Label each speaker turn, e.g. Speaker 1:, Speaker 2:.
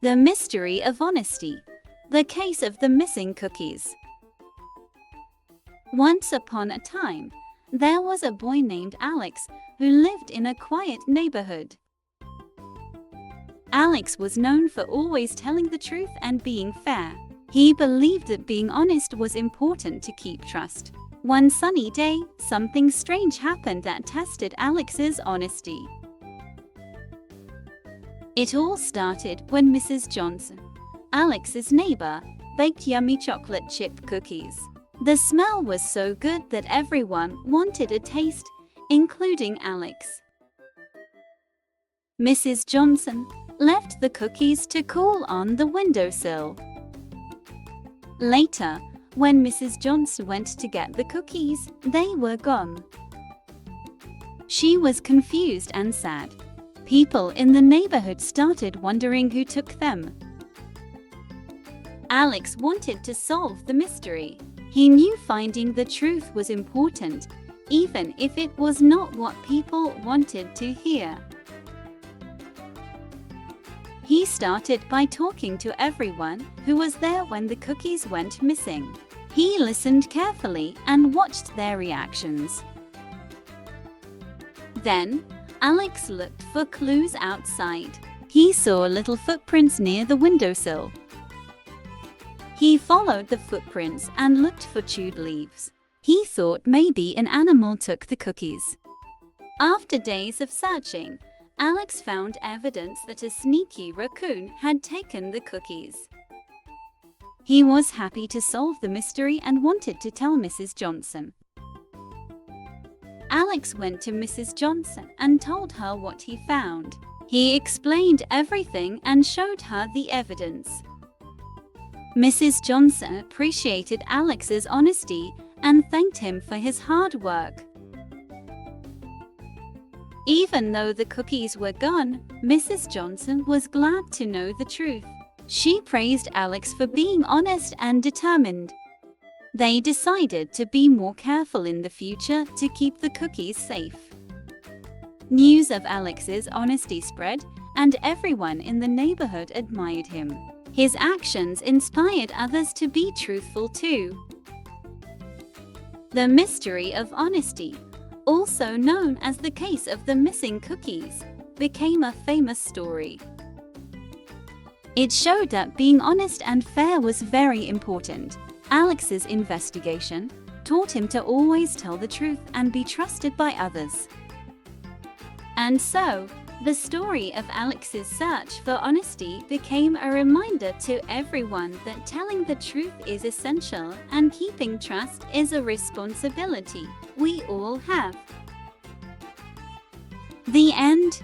Speaker 1: The mystery of honesty. The case of the missing cookies. Once upon a time, there was a boy named Alex who lived in a quiet neighborhood. Alex was known for always telling the truth and being fair. He believed that being honest was important to keep trust. One sunny day, something strange happened that tested Alex's honesty. It all started when Mrs. Johnson, Alex's neighbor, baked yummy chocolate chip cookies. The smell was so good that everyone wanted a taste, including Alex. Mrs. Johnson left the cookies to cool on the windowsill. Later, when Mrs. Johnson went to get the cookies, they were gone. She was confused and sad. People in the neighborhood started wondering who took them. Alex wanted to solve the mystery. He knew finding the truth was important, even if it was not what people wanted to hear. He started by talking to everyone who was there when the cookies went missing. He listened carefully and watched their reactions. Then, Alex looked for clues outside. He saw little footprints near the windowsill. He followed the footprints and looked for chewed leaves. He thought maybe an animal took the cookies. After days of searching, Alex found evidence that a sneaky raccoon had taken the cookies. He was happy to solve the mystery and wanted to tell Mrs. Johnson. Alex went to Mrs. Johnson and told her what he found. He explained everything and showed her the evidence. Mrs. Johnson appreciated Alex's honesty and thanked him for his hard work. Even though the cookies were gone, Mrs. Johnson was glad to know the truth. She praised Alex for being honest and determined. They decided to be more careful in the future to keep the cookies safe. News of Alex's honesty spread, and everyone in the neighborhood admired him. His actions inspired others to be truthful too. The mystery of honesty, also known as the case of the missing cookies, became a famous story. It showed that being honest and fair was very important. Alex's investigation taught him to always tell the truth and be trusted by others. And so, the story of Alex's search for honesty became a reminder to everyone that telling the truth is essential and keeping trust is a responsibility we all have. The end.